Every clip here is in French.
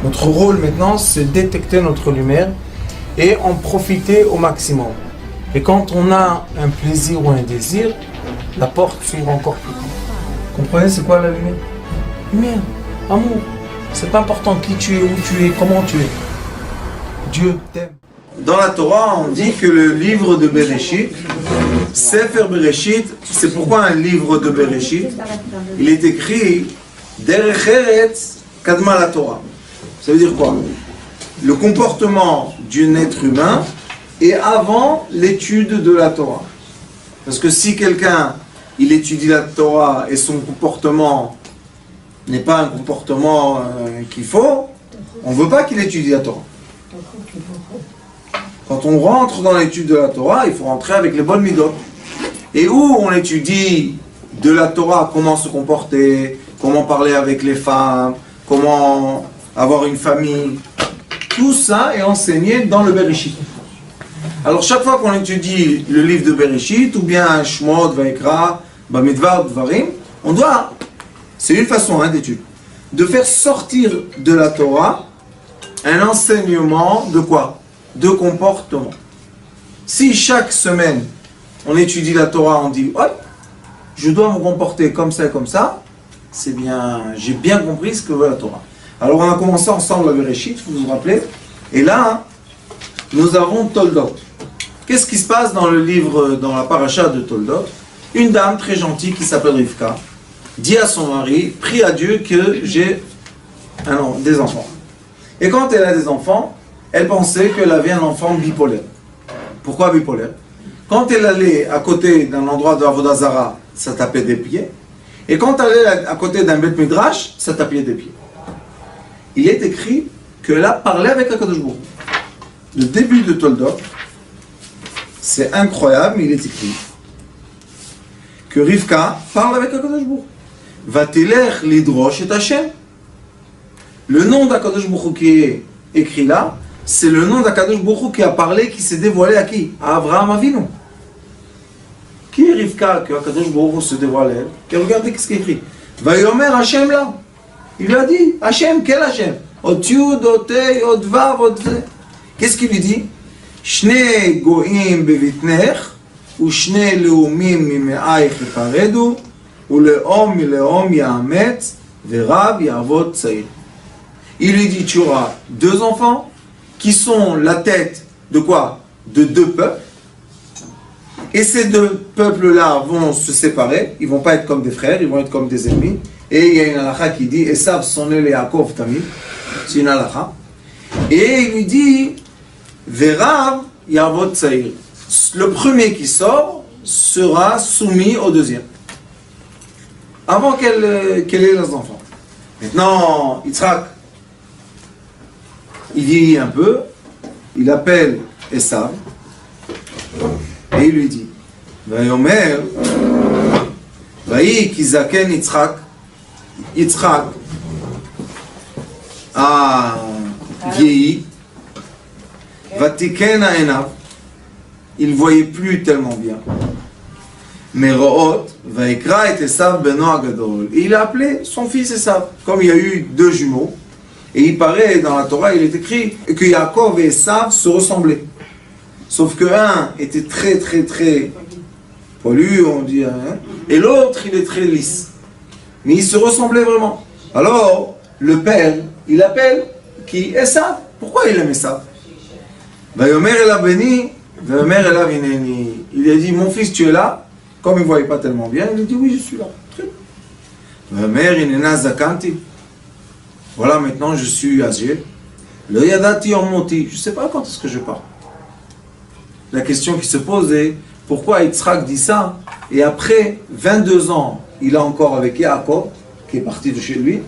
Notre rôle maintenant, c'est détecter notre lumière et en profiter au maximum. Et quand on a un plaisir ou un désir, la porte s'ouvre encore plus. Comprenez, c'est quoi la lumière? Lumière, amour. C'est pas important qui tu es, où tu es, comment tu es. Dieu t'aime. Dans la Torah, on dit que le livre de Bereshit, Sefer Bereshit, c'est pourquoi un livre de Bereshit, il est écrit Derech Eretz Kadma la Torah. Ça veut dire quoi? Le comportement d'un être humain est avant l'étude de la Torah. Parce que si quelqu'un, il étudie la Torah et son comportement n'est pas un comportement qu'il faut, on ne veut pas qu'il étudie la Torah. Quand on rentre dans l'étude de la Torah, il faut rentrer avec les bonnes midot. Et où on étudie de la Torah, comment se comporter, comment parler avec les femmes, comment avoir une famille, tout ça est enseigné dans le Bereshit. Alors chaque fois qu'on étudie le livre de Bereshit, ou bien Shemot, Vaikra, Bamidbar, Dvarim, on doit, c'est une façon d'étude, de faire sortir de la Torah un enseignement de quoi? De comportement. Si chaque semaine on étudie la Torah, on dit ouais, je dois me comporter comme ça, c'est bien, j'ai bien compris ce que veut la Torah. Alors on a commencé ensemble la Bereshit, vous vous rappelez, et là nous avons Toldot. Qu'est-ce qui se passe dans le livre, dans la paracha de Toldot? Une dame très gentille qui s'appelle Rivka dit à son mari, prie à Dieu que j'ai des enfants. Et quand elle a des enfants, elle pensait qu'elle avait un enfant bipolaire. Pourquoi bipolaire? Quand elle allait à côté d'un endroit de Avodah Zara, ça tapait des pieds. Et quand elle allait à côté d'un Beth Midrash, ça tapait des pieds. Il est écrit qu'elle a parlé avec HaKadosh Baruch Hu. Le début de Toldot, c'est incroyable, mais il est écrit que Rivka parle avec HaKadosh Baruch Hu. Vatilech lidrosh et Hashem. Le nom d'HaKadosh Baruch Hu qui est écrit là, c'est le nom d'HaKadosh Baruch Hu qui a parlé, qui s'est dévoilé à qui? À Avraham Avinu. Qui est Rivka que HaKadosh Baruch Hu se dévoile à elle? Et regardez ce qui est écrit. Vayomer Hashem là. Il lui a dit, Hashem, quel Hashem? Ot Yud, Ot Hey, Ot Vav, Ot Ze. Qu'est-ce qu'il lui dit? Shne goim bevitnech, ou shne leumim mimeaich yiparedu, ou leom mileom yametz, verav yavot tzair. Il lui dit, tu auras deux enfants qui sont la tête de quoi? De deux peuples. Et ces deux peuples-là vont se séparer. Ils ne vont pas être comme des frères, ils vont être comme des ennemis. Et il y a une halakha qui dit, Esav sonne le Yaakov tamid. C'est une halakha. Et il lui dit, Verav yavot tzair. Le premier qui sort sera soumis au deuxième. Avant qu'elle ait les enfants. Maintenant, Yitzhak, il vieillit un peu, il appelle Esav, et il lui dit, Vayomer, Vayi kizaken Yitzhak a vieilli, Vatiken ha'enav, il ne voyait plus tellement bien. Meroot, Vaikra et Esav beno agadol. Il a appelé son fils Esav, comme il y a eu deux jumeaux. Et il paraît, dans la Torah, il est écrit que Yaakov et Esav se ressemblaient. Sauf que un était très poilu, on dit, hein, et l'autre, il est très lisse. Mais ils se ressemblaient vraiment. Alors, le père, il appelle qui? Esav. Pourquoi il aime Esav? Vayomer elav beni, vayomer elav hineni. Il a dit, mon fils, tu es là? Comme il ne voyait pas tellement bien, il a dit, oui, je suis là. Vayomer hinena zakanti. Voilà, maintenant je suis âgé. Le yadati ormoti. Je ne sais pas quand est-ce que je pars. La question qui se pose est pourquoi Yitzhak dit ça? Et après 22 ans, il est encore avec Yaakov, qui est parti de chez lui.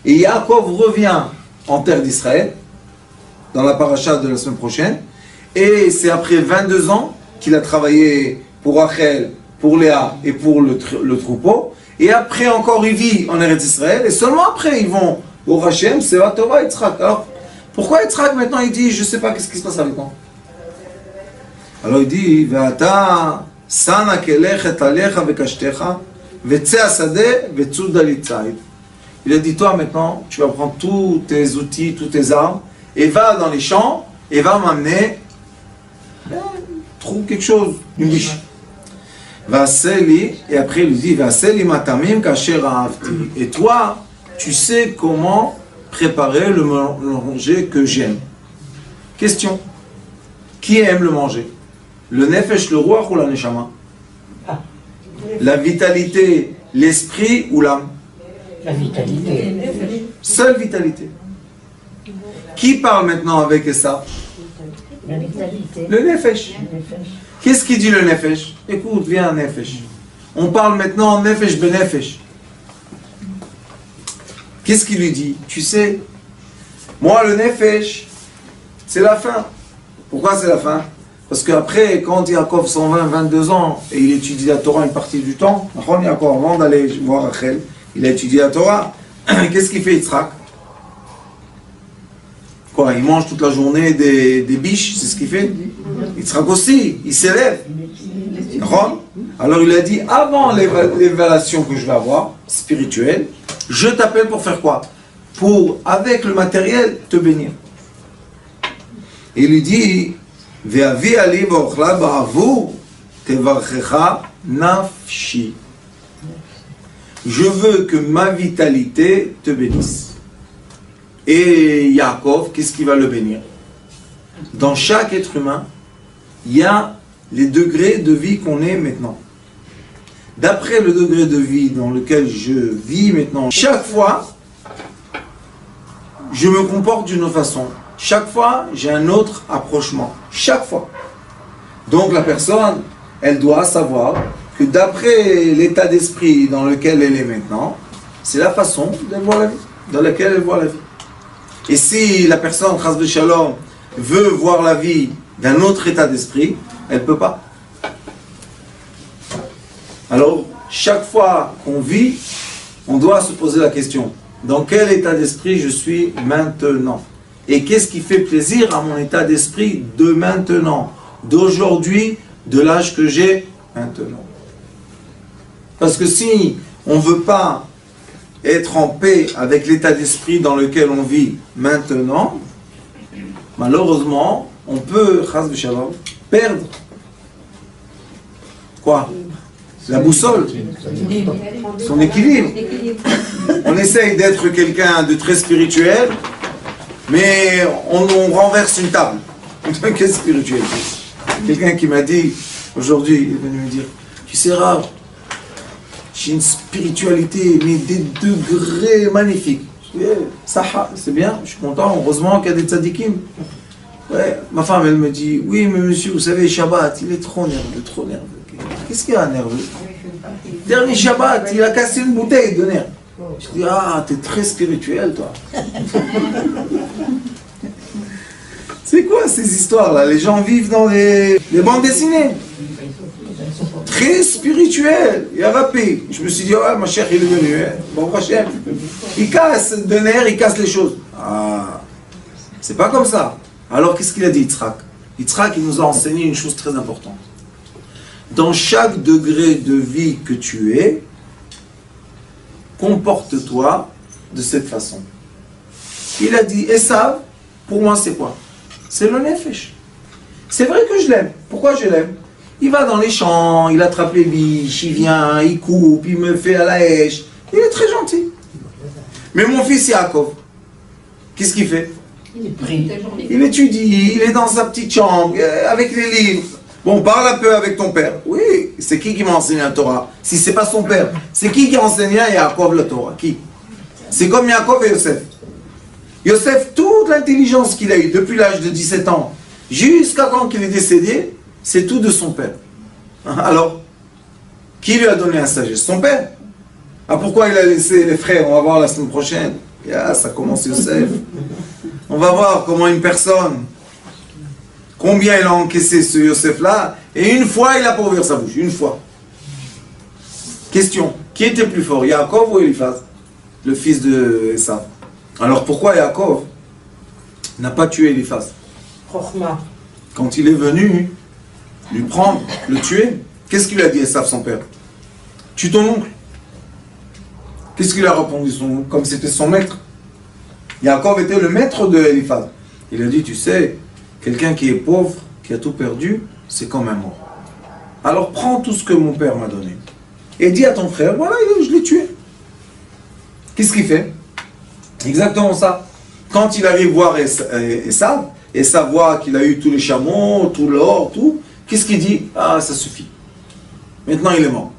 Et Yaakov revient en terre d'Israël, dans la paracha de la semaine prochaine. Et c'est après 22 ans qu'il a travaillé pour Rachel, pour Léa et pour le troupeau. Et après encore il vit en Eretz Israël, et seulement après ils vont au Hachem, c'est la Torah Yitzhak. Alors, pourquoi Yitzhak maintenant il dit, je ne sais pas qu'est-ce qui se passe avec moi? Alors il dit, Ve'ata sana kelech et alecha vekashtecha, ve'tze asade ve'tzud alitzayid. Il a dit, toi maintenant, tu vas prendre tous tes outils, toutes tes armes, et va dans les champs, et va m'amener, trouve quelque chose, une biche. Et après il dit, et toi, tu sais comment préparer le manger que j'aime. Question. Qui aime le manger? Le nefesh, le roi ou la neshama? La vitalité, l'esprit ou l'âme? La vitalité. Seule vitalité. Qui parle maintenant avec ça? La vitalité. Le nefesh. Qu'est-ce qu'il dit le nefesh? Écoute, viens nefesh. On parle maintenant nefesh benefesh. Qu'est-ce qu'il lui dit? Tu sais, moi le nefesh, c'est la fin. Pourquoi c'est la fin? Parce qu'après, quand Yaakov 22 ans, et il étudie la Torah une partie du temps, avant d'aller voir Rachel, il a étudié la Torah, qu'est-ce qu'il fait Yitzhak? Quoi? Il mange toute la journée des biches, c'est ce qu'il fait? Yitzhak aussi, il s'élève. Alors il a dit, avant l'évaluation que je vais avoir, spirituelle, je t'appelle pour faire quoi? Pour, avec le matériel, te bénir. Et il lui dit, Ve'avi ali ba'ochla ba'avu tevarchecha nafshi. Je veux que ma vitalité te bénisse. Et Yaakov, qu'est-ce qui va le bénir? Dans chaque être humain, il y a les degrés de vie qu'on est maintenant. D'après le degré de vie dans lequel je vis maintenant, chaque fois, je me comporte d'une autre façon. Chaque fois, j'ai un autre approchement. Chaque fois. Donc la personne, elle doit savoir que d'après l'état d'esprit dans lequel elle est maintenant, c'est la façon d'elle voir la vie, dans laquelle elle voit la vie. Et si la personne, chas v'shalom, veut voir la vie d'un autre état d'esprit, elle ne peut pas. Alors, chaque fois qu'on vit, on doit se poser la question, dans quel état d'esprit je suis maintenant? Et qu'est-ce qui fait plaisir à mon état d'esprit de maintenant, d'aujourd'hui, de l'âge que j'ai maintenant? Parce que si on ne veut pas être en paix avec l'état d'esprit dans lequel on vit maintenant, malheureusement, on peut, chas v'shalom, perdre quoi? La boussole, son équilibre. On essaye d'être quelqu'un de très spirituel, mais on renverse une table. Qu'est-ce spirituel? Quelqu'un qui m'a dit, aujourd'hui, il est venu me dire, tu sais Rav, j'ai une spiritualité, mais des degrés magnifiques. Je dis, ça, c'est bien, je suis content, heureusement qu'il y a des tzadikim. Ouais, ma femme, elle me dit, oui, mais monsieur, vous savez, Shabbat, il est trop nerveux, trop nerveux. Qu'est-ce qu'il y a nerveux? Dernier Shabbat, il a cassé une bouteille de nerfs. Je dis, ah, t'es très spirituel, toi. C'est quoi ces histoires-là? Les gens vivent dans les bandes dessinées. Très spirituel, il a rappé. Je me suis dit, ouais, ma chère, il est venu. Bon, prochain. Il casse de nerfs, il casse les choses. Ah, c'est pas comme ça. Alors, qu'est-ce qu'il a dit, Yitzhak? Yitzhak, il nous a enseigné une chose très importante. Dans chaque degré de vie que tu es, comporte-toi de cette façon. Il a dit, Esav, pour moi c'est quoi? C'est le nefesh. C'est vrai que je l'aime. Pourquoi je l'aime? Il va dans les champs, il attrape les biches, il vient, il coupe, il me fait à la hache. Il est très gentil. Mais mon fils Yaakov, qu'est-ce qu'il fait? Il est pris. Il étudie, il est dans sa petite chambre, avec les livres. Bon, parle un peu avec ton père. Oui, c'est qui m'a enseigné la Torah? Si c'est pas son père, c'est qui a enseigné à Yaakov la Torah? Qui? C'est comme Yaakov et Yosef. Yosef, toute l'intelligence qu'il a eue depuis l'âge de 17 ans, jusqu'à quand il est décédé, c'est tout de son père. Alors, qui lui a donné la sagesse? Son père. Ah, pourquoi il a laissé les frères? On va voir la semaine prochaine. Ah, ça commence Yosef. On va voir comment une personne, combien il a encaissé ce Yosef-là, et une fois il a pas ouvert sa bouche, une fois. Question, qui était plus fort, Yaakov ou Eliphaz, le fils de Esav? Alors pourquoi Yaakov n'a pas tué Eliphaz? Quand il est venu lui prendre, le tuer, qu'est-ce qu'il a dit Esav, son père? Tue ton oncle. Qu'est-ce qu'il a répondu comme c'était son maître? Yaakov était le maître de Eliphaz. Il a dit, tu sais, quelqu'un qui est pauvre, qui a tout perdu, c'est comme un mort. Alors prends tout ce que mon père m'a donné. Et dis à ton frère, voilà, je l'ai tué. Qu'est-ce qu'il fait? Exactement ça. Quand il arrive voir Esav, Esav voit qu'il a eu tous les chameaux, tout l'or, tout, qu'est-ce qu'il dit? Ah, ça suffit. Maintenant il est mort.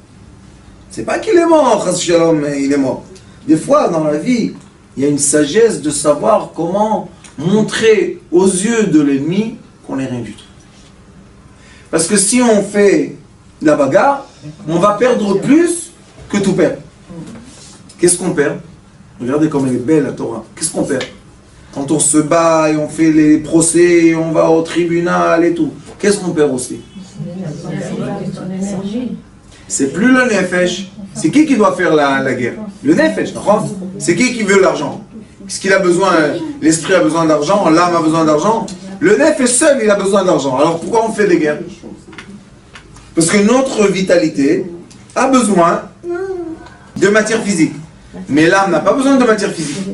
C'est pas qu'il est mort, mais il est mort. Des fois, dans la vie, il y a une sagesse de savoir comment montrer aux yeux de l'ennemi qu'on n'est rien du tout. Parce que si on fait la bagarre, on va perdre plus que tout perdre. Qu'est-ce qu'on perd? Regardez comme elle est belle la Torah. Qu'est-ce qu'on perd? Quand on se bat et on fait les procès, on va au tribunal et tout. Qu'est-ce qu'on perd aussi? C'est plus le nefesh. C'est qui doit faire la guerre? Le nefesh, d'accord? C'est qui veut l'argent? Est-ce qu'il a besoin? L'esprit a besoin d'argent, l'âme a besoin d'argent. Le nefesh seul, il a besoin d'argent. Alors pourquoi on fait des guerres? Parce que notre vitalité a besoin de matière physique. Mais l'âme n'a pas besoin de matière physique.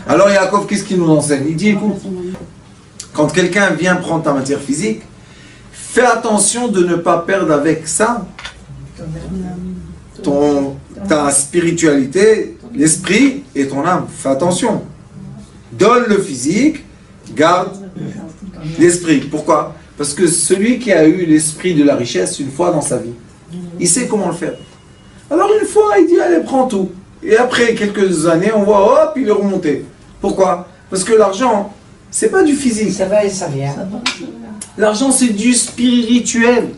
Alors Yaakov, qu'est-ce qu'il nous enseigne? Il dit, écoute, quand quelqu'un vient prendre ta matière physique, fais attention de ne pas perdre avec ça ta spiritualité, l'esprit et ton âme. Fais attention. Donne le physique, garde l'esprit. Pourquoi? Parce que celui qui a eu l'esprit de la richesse une fois dans sa vie, il sait comment le faire. Alors une fois, il dit, allez, prends tout. Et après quelques années, on voit, hop, il est remonté. Pourquoi? Parce que l'argent, c'est pas du physique. Ça va et ça vient. L'argent, c'est du spirituel.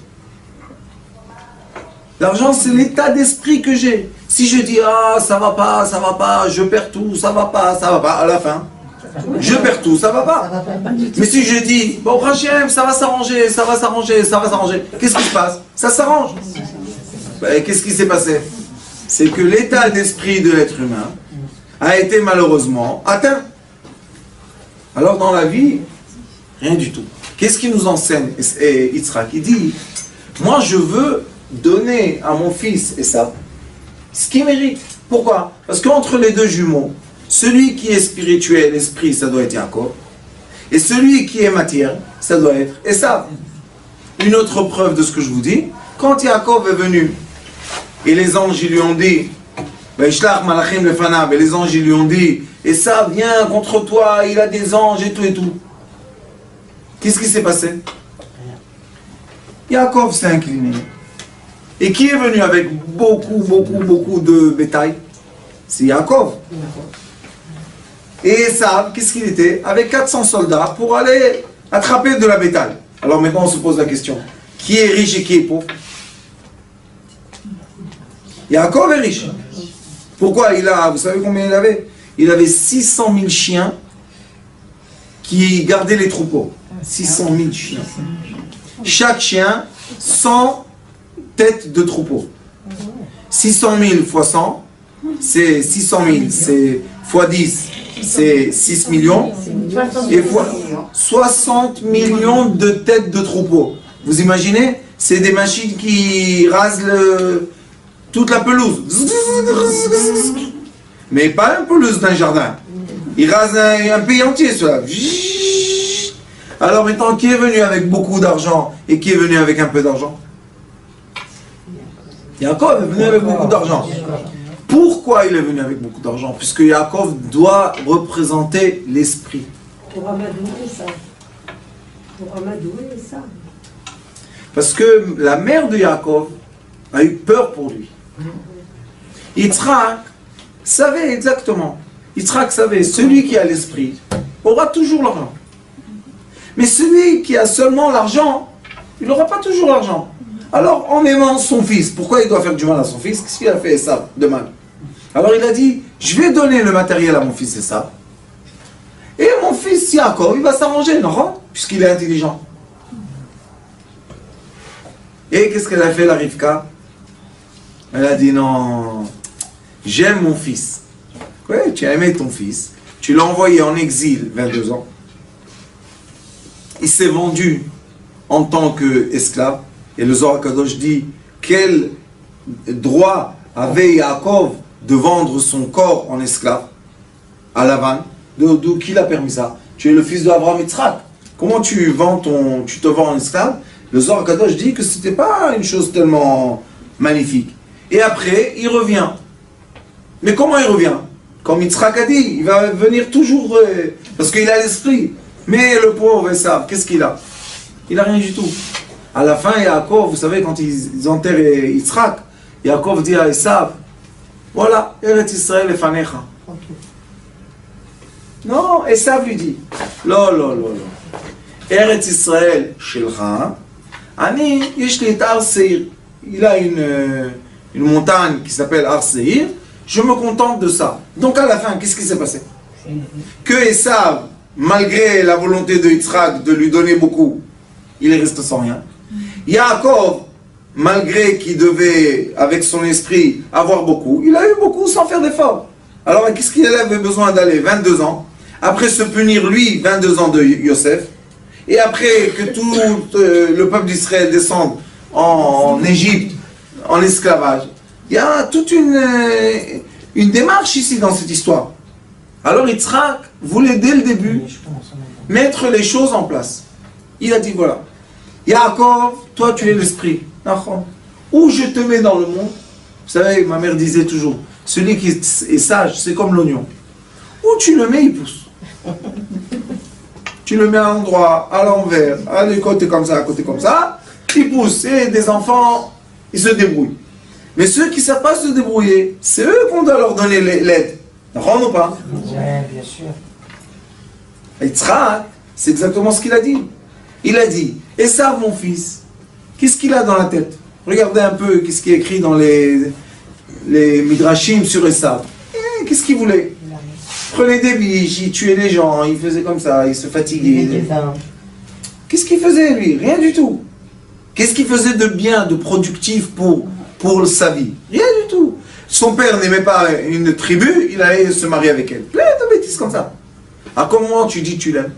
L'argent, c'est l'état d'esprit que j'ai. Si je dis, ah, ça va pas, je perds tout, ça va pas, à la fin, je perds tout, ça va pas. Mais si je dis, bon, Hachem, ça va s'arranger, qu'est-ce qui se passe? Ça s'arrange. Ben, qu'est-ce qui s'est passé? C'est que l'état d'esprit de l'être humain a été malheureusement atteint. Alors dans la vie, rien du tout. Qu'est-ce qui nous enseigne Yitzhak? Il dit, moi je veux donner à mon fils Esav ce qu'il mérite. Pourquoi? Parce qu'entre les deux jumeaux, celui qui est spirituel, esprit, ça doit être Yaakov, et celui qui est matière, ça doit être Esav. Une autre preuve de ce que je vous dis, quand Yaakov est venu, et les anges lui ont dit, et les anges lui ont dit, Esav vient contre toi, il a des anges et tout et tout. Qu'est-ce qui s'est passé? Yaakov s'est incliné. Et qui est venu avec beaucoup de bétail? C'est Yaakov. Et Esav, qu'est-ce qu'il était? Avec 400 soldats pour aller attraper de la bétail. Alors maintenant on se pose la question, qui est riche et qui est pauvre? Yaakov est riche. Pourquoi? Vous savez combien il avait? Il avait 600 000 chiens qui gardaient les troupeaux. 600 000 chiens. Chaque chien, 100 têtes de troupeau. 600 000 fois 100, c'est 600 000, c'est fois 10, c'est 6 millions. Et fois 60 millions de têtes de troupeau. Vous imaginez? C'est des machines qui rasent toute la pelouse. Mais pas la pelouse d'un jardin. Ils rasent un pays entier, cela. Alors maintenant, qui est venu avec beaucoup d'argent et qui est venu avec un peu d'argent? Yaakov est venu avec beaucoup d'argent. Pourquoi il est venu avec beaucoup d'argent? Puisque Yaakov doit représenter l'esprit. Pour amadouer ça. Parce que la mère de Yaakov a eu peur pour lui. Yitzhak savait exactement. Yitzhak savait, celui qui a l'esprit aura toujours l'argent. Mais celui qui a seulement l'argent, il n'aura pas toujours l'argent. Alors, en aimant son fils, pourquoi il doit faire du mal à son fils? Qu'est-ce qu'il a fait ça de mal? Alors il a dit, je vais donner le matériel à mon fils Esav. Et mon fils Yaakov, il va s'arranger, non? Puisqu'il est intelligent. Et qu'est-ce qu'elle a fait, la Rivka? Elle a dit, non, j'aime mon fils. Oui, tu as aimé ton fils. Tu l'as envoyé en exil, 22 ans. Il s'est vendu en tant qu'esclave. Et le Zohar Kadosh dit, quel droit avait Yaakov de vendre son corps en esclave à Lavan. D'où qui l'a permis ça? Tu es le fils d'Abraham Yitzhak. Comment tu te vends en esclave? Le Zohar Kadosh dit que c'était pas une chose tellement magnifique. Et après, il revient. Mais comment il revient? Comme Yitzhak a dit, il va venir toujours, parce qu'il a l'esprit. Mais le pauvre Esav, qu'est-ce qu'il a? Il n'a rien du tout. À la fin, Yaakov, vous savez, quand ils enterrent Yitzhak, Yaakov dit à Esav, voilà, Eretz Israël et Fanecha. Non, Esav lui dit, non. Eretz Israël, Shelcha, Ani, Yeshli et Ar Seir. Il a une montagne qui s'appelle Ar Seir. Je me contente de ça. Donc à la fin, qu'est-ce qui s'est passé? Que Esav, malgré la volonté de Yitzhak de lui donner beaucoup, il est resté sans rien. Yaakov, malgré qu'il devait, avec son esprit, avoir beaucoup, il a eu beaucoup sans faire d'effort. Alors qu'est-ce qu'il avait besoin d'aller? 22 ans. Après se punir, lui, 22 ans de Yosef. Et après que tout le peuple d'Israël descende en Égypte, en esclavage. Il y a toute une démarche ici dans cette histoire. Alors Yitzhak voulait dès le début mettre les choses en place. Il a dit voilà, Yaakov, toi tu es l'esprit. Où je te mets dans le monde, vous savez, ma mère disait toujours, celui qui est sage, c'est comme l'oignon. Où tu le mets, il pousse. Tu le mets à l'endroit, à l'envers, à côté comme ça, à côté comme ça, il pousse. Et des enfants, ils se débrouillent. Mais ceux qui ne savent pas se débrouiller, c'est eux qu'on doit leur donner l'aide. D'accord ou pas? Oui, bien sûr. Yitzhak, c'est exactement ce qu'il a dit. Il a dit, Esav mon fils, qu'est-ce qu'il a dans la tête? Regardez un peu qu'est-ce qui est écrit dans les Midrashim sur Esav. Qu'est-ce qu'il voulait? Il prenait des biches, il tuait les gens, il faisait comme ça, il se fatiguait. Qu'est-ce qu'il faisait lui? Rien du tout. Qu'est-ce qu'il faisait de bien, de productif pour sa vie? Rien du tout. Son père n'aimait pas une tribu, il allait se marier avec elle. Plein de bêtises comme ça. À quel moment tu dis tu l'aimes?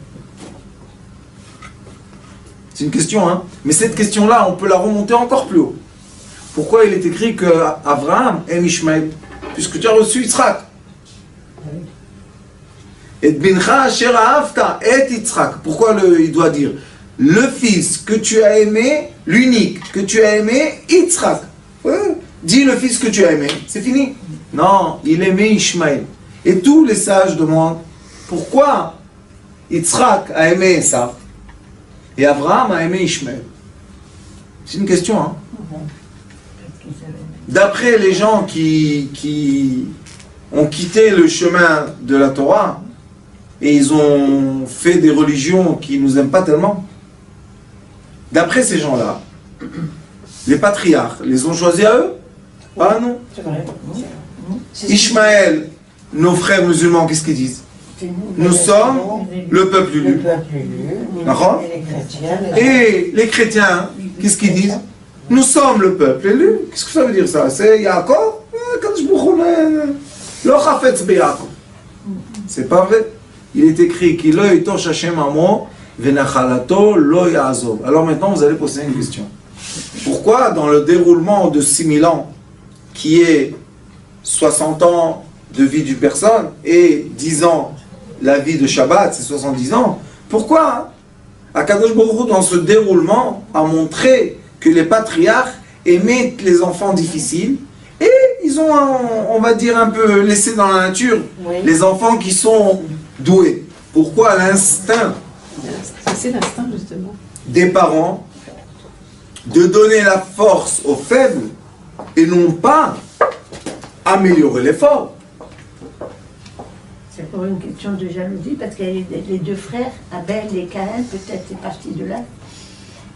C'est une question, hein. Mais cette question-là, on peut la remonter encore plus haut. Pourquoi il est écrit que Abraham aime Ishmaël? Puisque tu as reçu Yitzhak. Et bincha asher ahavta et Yitzhak. Pourquoi il doit dire le fils que tu as aimé, l'unique que tu as aimé, Yitzhak. Dis le fils que tu as aimé, c'est fini. Non, il aimait Ishmaël. Et tous les sages demandent pourquoi Yitzhak a aimé ça et Abraham a aimé Ishmaël. C'est une question, hein. D'après les gens qui ont quitté le chemin de la Torah et ils ont fait des religions qui ne nous aiment pas tellement, d'après ces gens-là, les patriarches les ont choisis à eux? Ah non. Ishmaël, nos frères musulmans, qu'est-ce qu'ils disent? Nous sommes le peuple élu. D'accord? Et les chrétiens, qu'est-ce qu'ils disent? Nous sommes le peuple élu. Qu'est-ce que ça veut dire ça? C'est Yaakov? C'est pas vrai. Il est écrit qu'il lo yitosh Hashem amo venachalato lo ya'azov. Alors maintenant, vous allez poser une question. Pourquoi dans le déroulement de 6000 ans, qui est 60 ans de vie d'une personne et 10 ans la vie de Shabbat, c'est 70 ans, pourquoi Akadosh Baruch Hu, dans ce déroulement, a montré que les patriarches aimaient les enfants difficiles et ils ont, on va dire, un peu laissé dans la nature les enfants qui sont doués. Pourquoi l'instinct C'est l'instinct, justement. des parents de donner la force aux faibles et non pas améliorer l'effort? C'est pour une question de jalousie, parce que les deux frères, Abel et Caïn, peut-être c'est parti de là.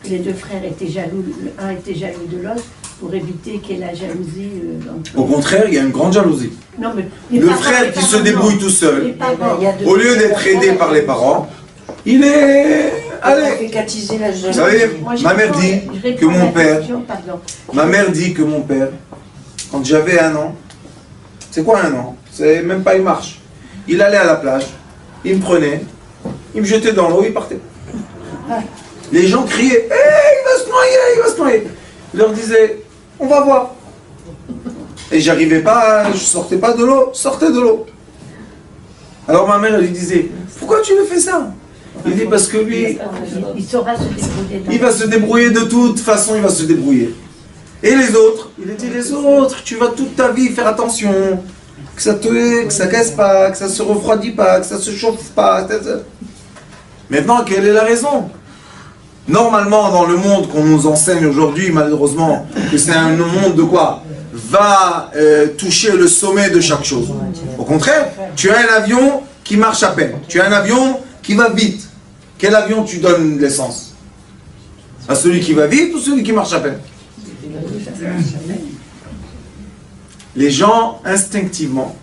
Les deux frères étaient jaloux, l'un était jaloux de l'autre, pour éviter qu'il y ait la jalousie entre... Au contraire, il y a une grande jalousie. Non, mais Le frère qui se débrouille tout seul, les parents, au lieu d'être aidé par les parents, il est... Allez, vous savez, ma mère dit que mon père, quand j'avais 1 an, c'est quoi 1 an? C'est même pas une marche. Il allait à la plage, il me prenait, il me jetait dans l'eau, il partait. Les gens criaient, il va se noyer, il va se noyer. Je leur disais, on va voir. et j'arrivais pas, je sortais pas de l'eau, sortez de l'eau. Alors ma mère, elle lui disait, pourquoi tu le fais ça? Il dit, parce que lui, Il saura se débrouiller. il va se débrouiller de toute façon, il va se débrouiller. Et les autres, il a dit, les autres, tu vas toute ta vie faire attention, que ça casse pas, que ça se refroidit pas, que ça se chauffe pas. Maintenant, quelle est la raison? Normalement, dans le monde qu'on nous enseigne aujourd'hui, malheureusement, que c'est un monde de quoi? Va toucher le sommet de chaque chose. Au contraire, tu as un avion qui marche à peine. Tu as un avion qui va vite. Quel avion tu donnes l'essence? À celui qui va vite ou celui qui marche à peine? Les gens, instinctivement,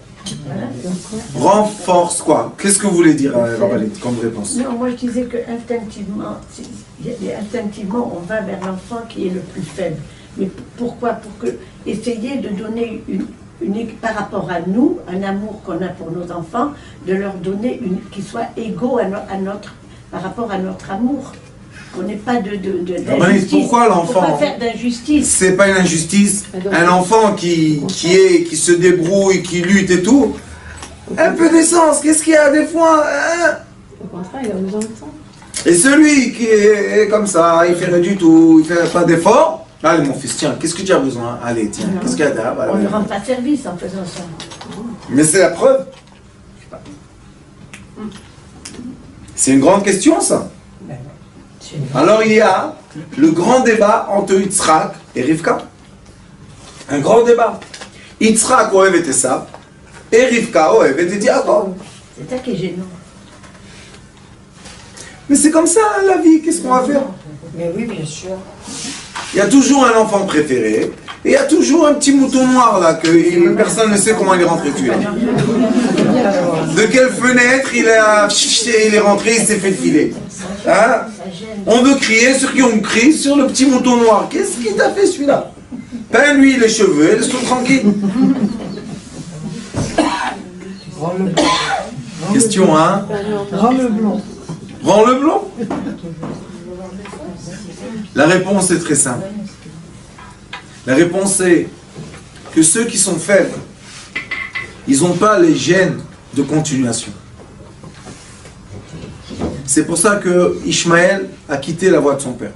renforcent quoi? Qu'est-ce que vous voulez dire, Rabalit, comme réponse? Non, moi je disais que instinctivement, on va vers l'enfant qui est le plus faible. Mais pourquoi? Pour que essayer de donner par rapport à nous, un amour qu'on a pour nos enfants, de leur donner qui soit égaux par rapport à notre amour. Qu'on n'ait pas d'injustice. Pourquoi l'enfant? Faut pas faire d'injustice. C'est pas une injustice. Un enfant qui se débrouille, qui lutte et tout, un peu d'essence, qu'est-ce qu'il y a des fois, hein? Au contraire, il a besoin de ça. Et celui qui est comme ça, il fait rien du tout, il fait pas d'effort. Allez mon fils, tiens, qu'est-ce que tu as besoin? Allez, tiens, qu'est-ce qu'il y a là? On ne rend pas service en faisant ça. Mais c'est la preuve. C'est une grande question, ça. Alors il y a le grand débat entre Yitzhak et Rivka. Un grand débat. Yitzhak ohev et Esav et Rivka ohev et Yaakov. C'est ça qui est gênant. Mais c'est comme ça la vie, qu'est-ce qu'on va faire? Mais oui, bien sûr. Il y a toujours un enfant préféré et il y a toujours un petit mouton noir là que personne ne sait comment il est rentré tuer. De quelle fenêtre il est rentré, il s'est fait filer. Hein? On veut crier sur qui on crie? Sur le petit mouton noir. Qu'est-ce qu'il t'a fait celui-là? Peins-lui les cheveux, laisse-le tranquille. Question 1. Rends-le blond. Rends-le blond. La réponse est très simple. La réponse est que ceux qui sont faibles, ils n'ont pas les gènes de continuation. C'est pour ça que Ishmaël a quitté la voie de son père.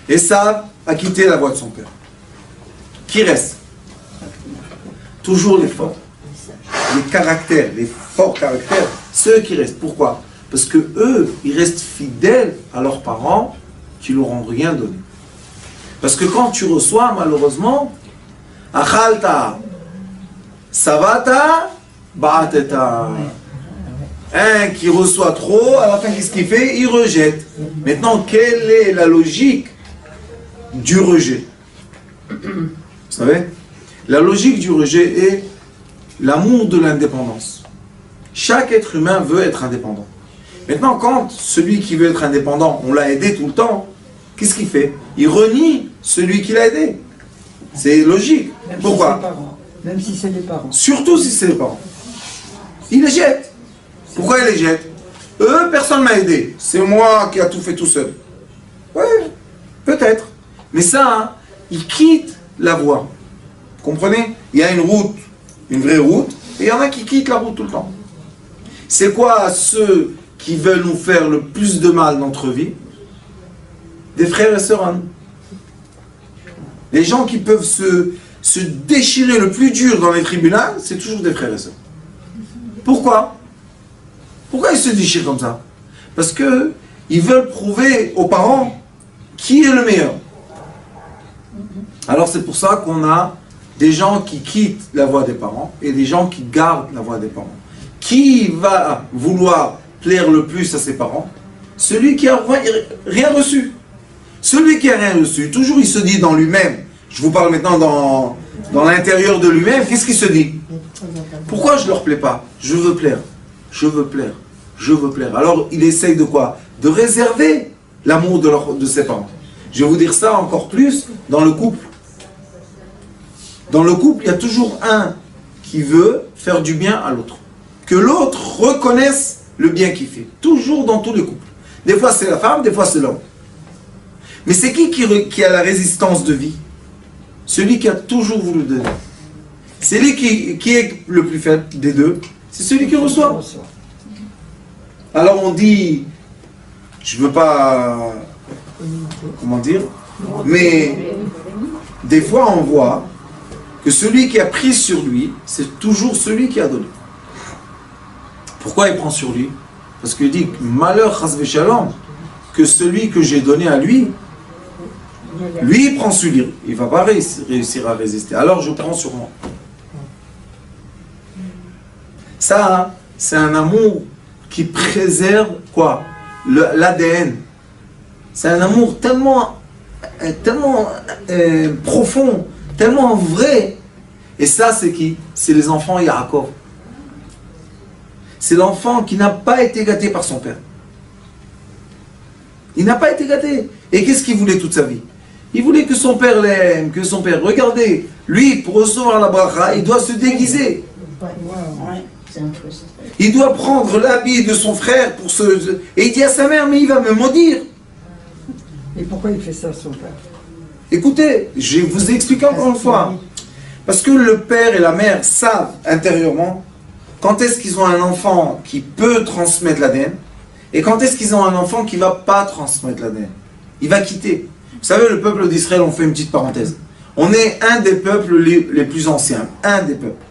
Esav a quitté la voie de son père. Qui reste? Toujours les forts. Les caractères, les forts caractères, ceux qui restent. Pourquoi? Parce que eux, ils restent fidèles à leurs parents qui leur ont rien donné. Parce que quand tu reçois, malheureusement, achalta, savata, ba'ateta. Un qui reçoit trop, à la fin, qu'est-ce qu'il fait? Il rejette. Maintenant, quelle est la logique du rejet? Vous savez? La logique du rejet est l'amour de l'indépendance. Chaque être humain veut être indépendant. Maintenant, quand celui qui veut être indépendant, on l'a aidé tout le temps, qu'est-ce qu'il fait? Il renie celui qui l'a aidé. C'est logique. Même Pourquoi? Si c'est les parents. Même si c'est les parents. Surtout si c'est les parents. Il les jette. Pourquoi il les jette? Eux, personne ne m'a aidé. C'est moi qui a tout fait tout seul. Oui, peut-être. Mais ça, hein, il quitte la voie. Vous comprenez? Il y a une route, une vraie route, et il y en a qui quittent la route tout le temps. C'est quoi ceux qui veulent nous faire le plus de mal dans notre vie? Des frères et sœurs à nous. Les gens qui peuvent se déchirer le plus dur dans les tribunaux, c'est toujours des frères et sœurs. Pourquoi? Pourquoi ils se déchirent comme ça? Parce que ils veulent prouver aux parents qui est le meilleur. Alors c'est pour ça qu'on a des gens qui quittent la voie des parents et des gens qui gardent la voie des parents. Qui va vouloir plaire le plus à ses parents? Celui qui a rien reçu. Celui qui a rien reçu, toujours il se dit dans lui-même, je vous parle maintenant dans l'intérieur de lui-même, qu'est-ce qu'il se dit? Pourquoi je ne leur plais pas? Je veux plaire, je veux plaire, je veux plaire. Alors il essaye de quoi? De réserver l'amour de ses parents. Je vais vous dire ça encore plus dans le couple. Dans le couple, il y a toujours un qui veut faire du bien à l'autre. Que l'autre reconnaisse le bien qu'il fait. Toujours dans tous les couples. Des fois c'est la femme, des fois c'est l'homme. Mais c'est qui a la résistance de vie? celui qui a toujours voulu donner. C'est lui qui est le plus faible des deux, c'est celui qui reçoit. Alors on dit, je veux pas, comment dire, mais des fois on voit que celui qui a pris sur lui, c'est toujours celui qui a donné. Pourquoi il prend sur lui? Parce qu'il dit, malheur, chas v'shalom, que celui que j'ai donné à lui, lui il prend sur lui, il ne va pas réussir à résister. Alors je prends sur moi. Ça, c'est un amour qui préserve quoi? L'ADN. C'est un amour tellement profond, tellement vrai. Et ça, c'est qui? C'est les enfants Yaakov. C'est l'enfant qui n'a pas été gâté par son père. Il n'a pas été gâté. Et qu'est-ce qu'il voulait toute sa vie? Il voulait que son père l'aime, que son père... Regardez, lui, pour recevoir la bracha, il doit se déguiser. Il doit prendre l'habit de son frère pour se... Et il dit à sa mère, mais il va me maudire. Et pourquoi il fait ça, son père? Écoutez, je vous explique encore une fois. Parce que le père et la mère savent intérieurement quand est-ce qu'ils ont un enfant qui peut transmettre l'ADN et quand est-ce qu'ils ont un enfant qui ne va pas transmettre l'ADN. Il va quitter. Vous savez, le peuple d'Israël, on fait une petite parenthèse. On est un des peuples les plus anciens. Un des peuples.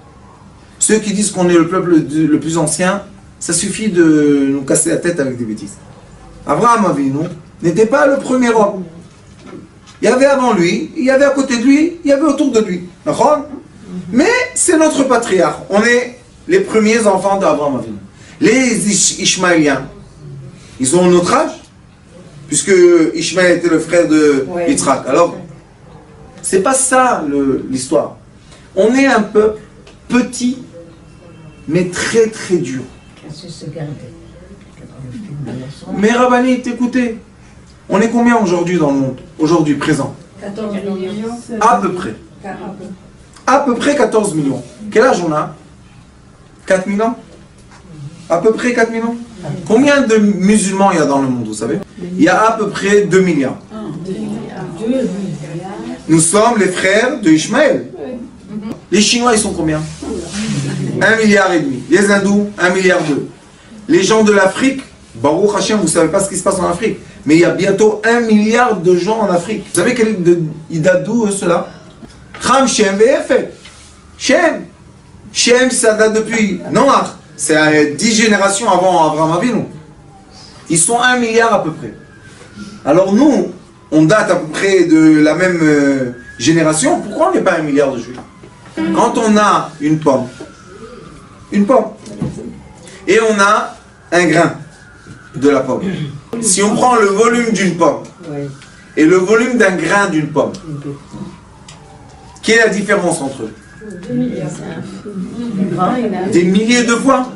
Ceux qui disent qu'on est le peuple le plus ancien, ça suffit de nous casser la tête avec des bêtises. Abraham Avinu n'était pas le premier homme. Il y avait avant lui, il y avait à côté de lui, il y avait autour de lui. D'accord? Mais c'est notre patriarche. On est les premiers enfants d'Abraham Avinu. Les Ishmaéliens, ils ont notre âge, puisque Ishmaël était le frère de Yitzhak. Alors, c'est pas ça l'histoire. On est un peuple petit, mais très très dur. Mais Rabbanit, écoutez, on est combien aujourd'hui dans le monde? Aujourd'hui, présent? 14 millions. À peu près. À peu près 14 millions. Quel âge on a? 4 000 ans? À peu près 4 000 ans? Combien de musulmans il y a dans le monde, vous savez? Il y a à peu près 2 milliards. Nous sommes les frères de Ishmaël. Les Chinois, ils sont combien? 1,5 milliard. Les Hindous, 1,2 milliard. Les gens de l'Afrique, Baruch Hashem, vous ne savez pas ce qui se passe en Afrique, mais il y a bientôt 1 milliard de gens en Afrique. Vous savez ils datent d'où, ceux-là? Ham, Shem et Efet. Shem. Shem, ça date depuis Noach. C'est 10 générations avant Abraham Avinu. Ils sont 1 milliard à peu près. Alors nous, on date à peu près de la même génération. Pourquoi on n'est pas 1 milliard de juifs? Quand on a une pomme, et on a un grain de la pomme. Si on prend le volume d'une pomme et le volume d'un grain d'une pomme, quelle est la différence entre eux? Des milliers de fois.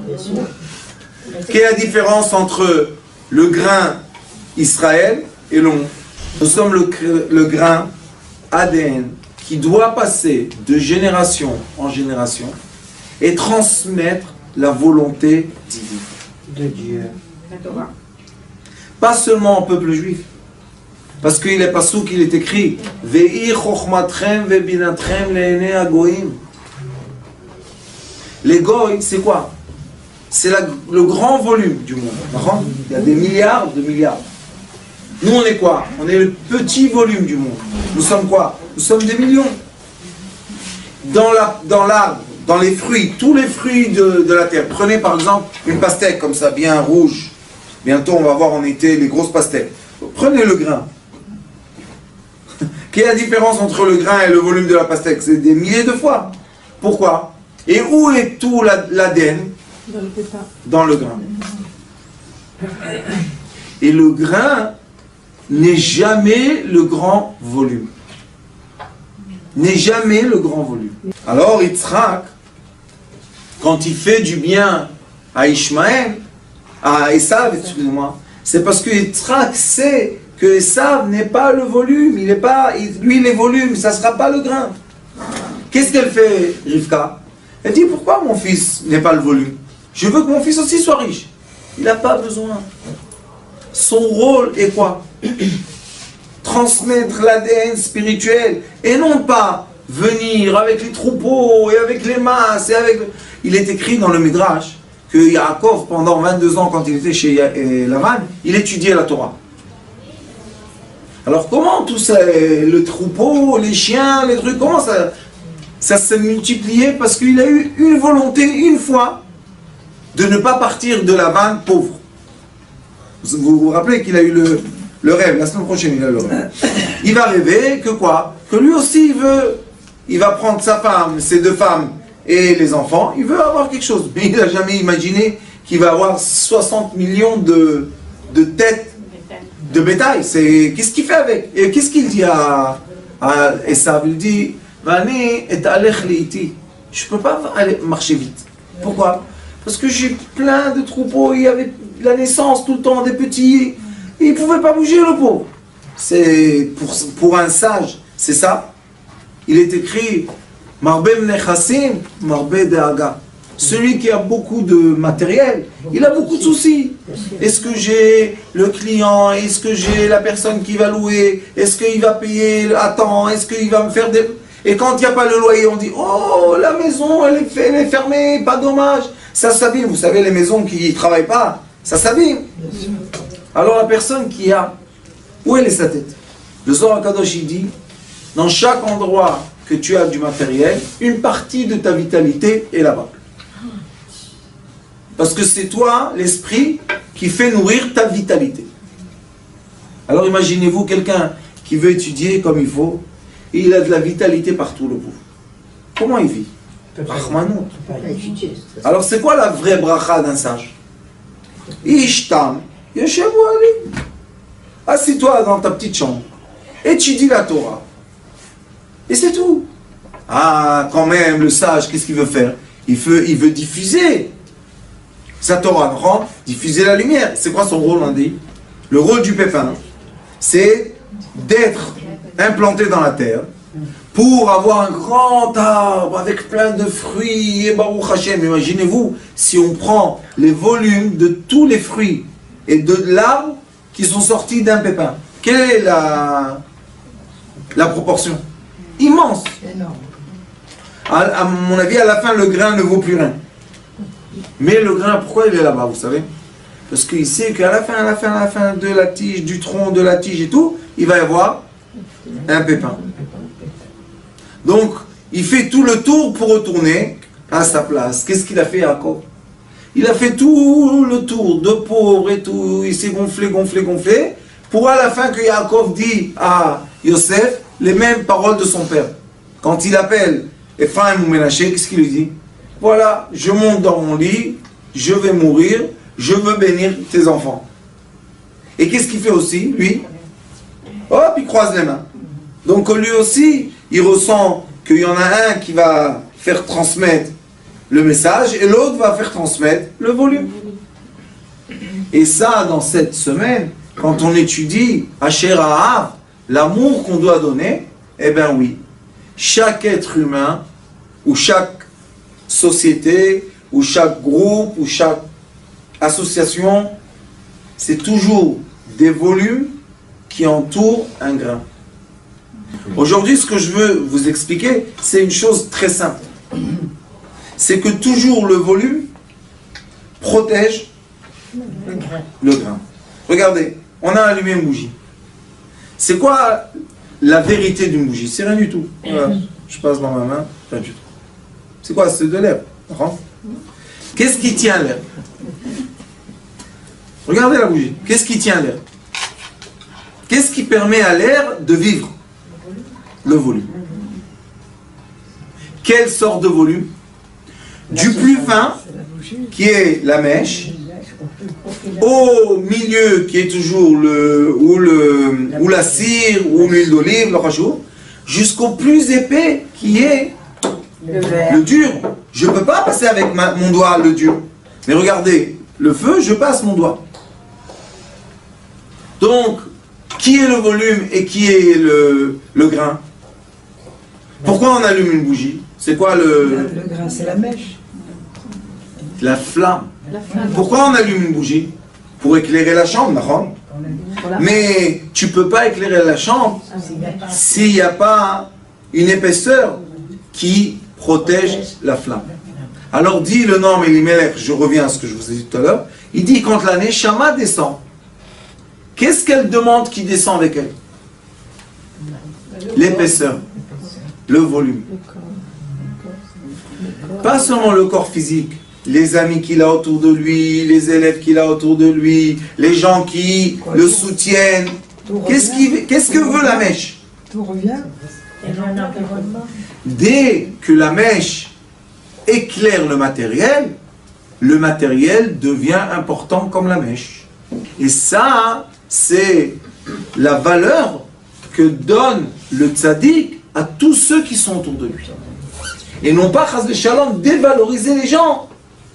Quelle est la différence entre le grain Israël et le monde? Nous sommes le grain ADN qui doit passer de génération en génération et transmettre la volonté divine De Dieu. pas seulement au peuple juif, parce qu'il est passou qu'il est écrit Ve'i chochmatrem ve'binatrem le'enei hagoyim. Les goy, c'est quoi? C'est le grand volume du monde. Il y a des milliards de milliards. Nous, on est quoi? On est le petit volume du monde. Nous sommes quoi? Nous sommes des millions. Dans l'arbre, dans les fruits, tous les fruits de la terre. Prenez par exemple une pastèque comme ça, bien rouge. Bientôt, on va voir en été les grosses pastèques. Prenez le grain. Quelle est la différence entre le grain et le volume de la pastèque? C'est des milliers de fois. Pourquoi? Et où est tout l'ADN? Dans le pépin. Dans le grain. Et le grain n'est jamais le grand volume. N'est jamais le grand volume. Alors Yitzhak, quand il fait du bien à Ishmaël, à Esav, excusez-moi, c'est parce que Yitzhak sait que Esav n'est pas le volume, il n'est pas, lui les volumes, ça ne sera pas le grain. Qu'est-ce qu'elle fait, Rivka? Elle dit, pourquoi mon fils n'est pas le volume? Je veux que mon fils aussi soit riche. Il n'a pas besoin. Son rôle est quoi? Transmettre l'ADN spirituel et non pas venir avec les troupeaux et avec les masses et avec... Il est écrit dans le Midrash que Yaakov, pendant 22 ans, quand il était chez Lavan, il étudiait la Torah. Alors comment tout ça, le troupeau, les chiens, les trucs, comment ça s'est multiplié? Parce qu'il a eu une volonté, une fois, de ne pas partir de Lavan pauvre. Vous vous rappelez qu'il a eu le rêve, la semaine prochaine il a le rêve. Il va rêver que quoi? Que lui aussi il va prendre sa femme, ses 2 femmes et les enfants, il veut avoir quelque chose. Mais il n'a jamais imaginé qu'il va avoir 60 millions de têtes de bétail. Qu'est-ce qu'il fait avec? Et qu'est-ce qu'il dit à Esav? Il dit, Vani et alech leiti. Je ne peux pas aller marcher vite. Pourquoi? Parce que j'ai plein de troupeaux, il y avait la naissance tout le temps, des petits, et il ne pouvait pas bouger le pauvre. C'est pour un sage, c'est ça. Il est écrit, Marbe mnechassim, marbe de'aga. Celui qui a beaucoup de matériel, il a beaucoup de soucis. Est-ce que j'ai le client? Est-ce que j'ai la personne qui va louer? Est-ce qu'il va payer à temps? Est-ce qu'il va me faire des... Et quand il n'y a pas le loyer, on dit, oh, la maison, elle est fermée, pas dommage. Ça s'abîme. Vous savez, les maisons qui ne travaillent pas, ça s'abîme. Alors la personne qui a... Où elle est sa tête? Le Zohar HaKadosh, il dit, dans chaque endroit que tu as du matériel, une partie de ta vitalité est là-bas. Parce que c'est toi, l'esprit, qui fait nourrir ta vitalité. Alors imaginez-vous quelqu'un qui veut étudier comme il faut, et il a de la vitalité partout, le pauvre. Comment il vit? Rahmanout. Alors c'est quoi la vraie bracha d'un sage? Ishtam, Yeshevu Ali. Assis-toi dans ta petite chambre, étudie la Torah. Et c'est tout. Ah, quand même, le sage, qu'est-ce qu'il veut faire? Il veut diffuser sa Torah, non? Diffuser la lumière. C'est quoi son rôle, on dit? Le rôle du pépin, c'est d'être implanté dans la terre pour avoir un grand arbre avec plein de fruits. Et Baruch Hashem, imaginez-vous, si on prend les volumes de tous les fruits et de l'arbre qui sont sortis d'un pépin, quelle est la proportion? Immense. À mon avis, à la fin, le grain ne vaut plus rien. Mais le grain, pourquoi il est là-bas, vous savez? Parce qu'il sait qu'à la fin de la tige, du tronc de la tige et tout, il va y avoir un pépin. Donc, il fait tout le tour pour retourner à sa place. Qu'est-ce qu'il a fait, Yaakov? Il a fait tout le tour de pauvre et tout. Il s'est gonflé, pour à la fin que Yaakov dit à Yosef les mêmes paroles de son père. Quand il appelle Ephraim ou Ménaché, qu'est-ce qu'il lui dit? Voilà, je monte dans mon lit, je vais mourir, je veux bénir tes enfants. Et qu'est-ce qu'il fait aussi, lui? Hop, il croise les mains. Donc lui aussi, il ressent qu'il y en a un qui va faire transmettre le message et l'autre va faire transmettre le volume. Et ça, dans cette semaine, quand on étudie Asher Ha'av, l'amour qu'on doit donner, eh bien oui, chaque être humain, ou chaque société, ou chaque groupe, ou chaque association, c'est toujours des volumes qui entourent un grain. Aujourd'hui, ce que je veux vous expliquer, c'est une chose très simple. C'est que toujours le volume protège le grain. Regardez, on a allumé une bougie. C'est quoi la vérité d'une bougie? C'est rien du tout. Voilà, je passe dans ma main, rien du tout. C'est quoi? C'est de l'herbe. Qu'est-ce qui tient l'herbe? Regardez la bougie. Qu'est-ce qui tient l'herbe? Qu'est-ce qui permet à l'air de vivre? Le volume. Quelle sorte de volume? Du plus fin, qui est la mèche, au milieu, qui est toujours ou la cire, ou l'huile d'olive, le rachou, jusqu'au plus épais, qui est le dur. Je ne peux pas passer avec mon doigt le dur. Mais regardez, le feu, je passe mon doigt. Donc, qui est le volume et qui est le grain? Pourquoi on allume une bougie? C'est quoi Le grain, c'est la mèche. La flamme. Pourquoi on allume une bougie? Pour éclairer la chambre, d'accord? Mais tu ne peux pas éclairer la chambre s'il n'y a pas une épaisseur qui protège la flamme. Alors dit le nom Elimelech, je reviens à ce que je vous ai dit tout à l'heure, il dit quand la Neshama descend, qu'est-ce qu'elle demande qui descend avec elle? L'épaisseur, le volume. Pas seulement le corps physique, les amis qu'il a autour de lui, les élèves qu'il a autour de lui, les gens qui le soutiennent. Qu'est-ce que veut la mèche? Tout revient. Et l'environnement. Dès que la mèche éclaire le matériel devient important comme la mèche. Et ça, c'est la valeur que donne le tzaddik à tous ceux qui sont autour de lui. Et non pas, chas v'shalom, dévaloriser les gens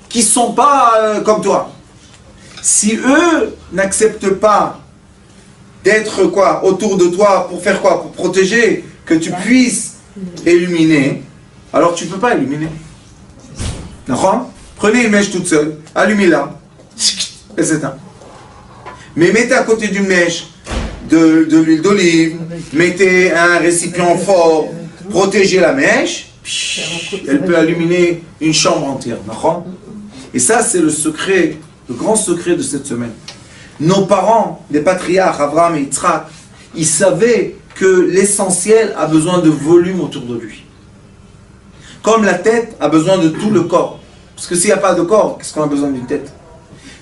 qui ne sont pas comme toi. Si eux n'acceptent pas d'être quoi autour de toi pour faire quoi? Pour protéger, que tu puisses illuminer, alors tu ne peux pas illuminer. D'accord? Prenez une mèche toute seule, allumez-la, elle s'éteint. Mais mettez à côté d'une mèche de l'huile d'olive, mettez un récipient fort, protégez la mèche, elle peut illuminer une chambre entière. D'accord? Et ça, c'est le secret, le grand secret de cette semaine. Nos parents, les patriarches, Abraham et Yitzhak, ils savaient que l'essentiel a besoin de volume autour de lui. Comme la tête a besoin de tout le corps. Parce que s'il n'y a pas de corps, qu'est-ce qu'on a besoin d'une tête?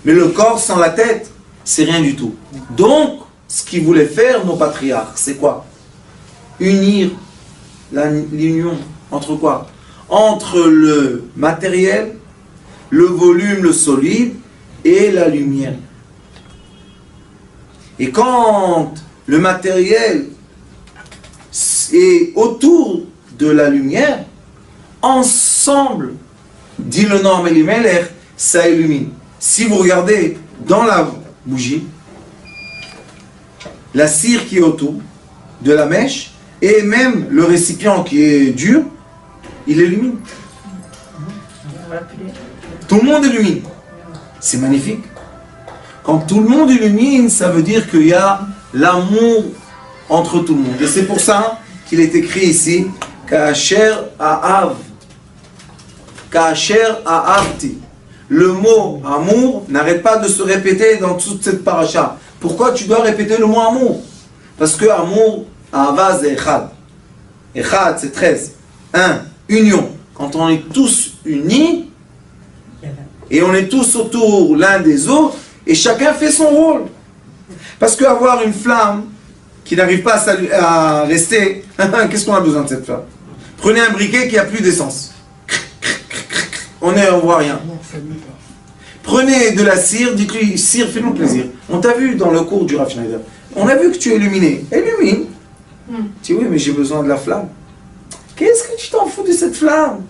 Mais le corps sans la tête, c'est rien du tout. Donc, ce qu'ils voulaient faire, nos patriarches, c'est quoi? Unir l'union entre quoi? Entre le matériel, le volume, le solide et la lumière. Et quand le matériel est autour de la lumière, ensemble, dit le nom Elimelech, ça illumine. Si vous regardez dans la bougie, la cire qui est autour de la mèche et même le récipient qui est dur, il illumine. Tout le monde illumine. C'est magnifique. Quand tout le monde illumine, ça veut dire qu'il y a l'amour entre tout le monde. Et c'est pour ça qu'il est écrit ici Ka'asher ha'av. Ka'asher ha'avti. Le mot amour n'arrête pas de se répéter dans toute cette paracha. Pourquoi tu dois répéter le mot amour? Parce que amour, ahava c'est echad. Echad c'est 13. 1. Union. Quand on est tous unis, et on est tous autour l'un des autres, et chacun fait son rôle. Parce qu'avoir une flamme qui n'arrive pas à rester, qu'est-ce qu'on a besoin de cette flamme? Prenez un briquet qui n'a plus d'essence. On ne voit rien. Prenez de la cire, dites-lui, cire, fais-nous plaisir. On t'a vu dans le cours du Rav Schneider. On a vu que tu es illuminé. Illumine. Tu dis oui, mais j'ai besoin de la flamme. Qu'est-ce que tu t'en fous de cette flamme?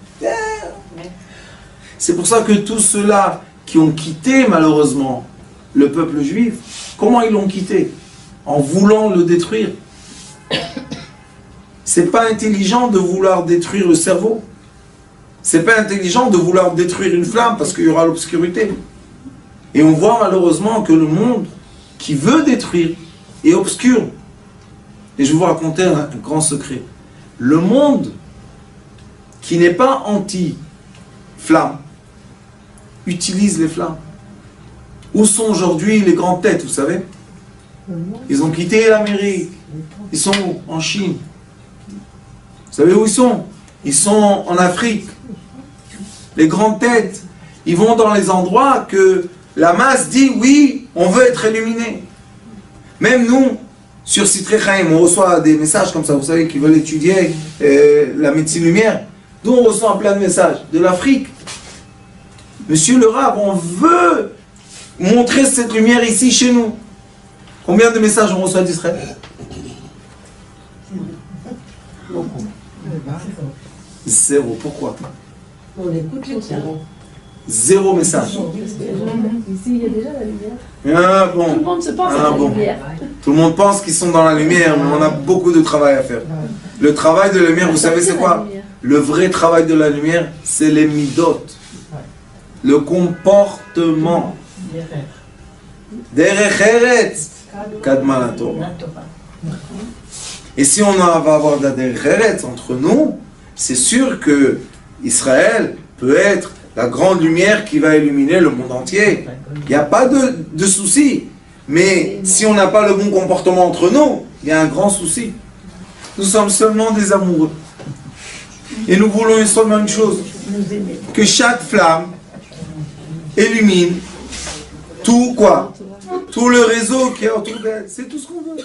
C'est pour ça que tous ceux-là qui ont quitté malheureusement le peuple juif, comment ils l'ont quitté? En voulant le détruire. C'est pas intelligent de vouloir détruire le cerveau. C'est pas intelligent de vouloir détruire une flamme parce qu'il y aura l'obscurité. Et on voit malheureusement que le monde qui veut détruire est obscur. Et je vais vous raconter un grand secret. Le monde qui n'est pas anti-flamme utilise les flammes. Où sont aujourd'hui les grandes têtes, vous savez? Ils ont quitté l'Amérique. Ils sont en Chine. Vous savez où ils sont? Ils sont en Afrique. Les grandes têtes, ils vont dans les endroits que la masse dit oui, on veut être illuminé. Même nous, sur Sitré Chaim, on reçoit des messages comme ça, vous savez, qui veulent étudier la médecine lumière. Nous, on reçoit plein de messages de l'Afrique. Monsieur le Rav, on veut montrer cette lumière ici, chez nous. Combien de messages on reçoit d'Israël? Zéro. Pourquoi? On écoute les zéro. Zéro message. Ici, il y a déjà la lumière. Ah, bon. Tout le monde se pense à la lumière. Tout le monde pense qu'ils sont dans la lumière, mais on a beaucoup de travail à faire. Le travail de la lumière, vous savez c'est quoi? Le vrai travail de la lumière, c'est les midot. Le comportement. Derech eretz kadma la Torah. Et si on va avoir de la derech entre nous, c'est sûr que Israël peut être la grande lumière qui va illuminer le monde entier. Il n'y a pas de souci. Mais si on n'a pas le bon comportement entre nous, il y a un grand souci. Nous sommes seulement des amoureux. Et nous voulons seulement une chose, que chaque flamme illumine tout quoi? Tout le réseau qui est autour d'elle. C'est tout ce qu'on veut.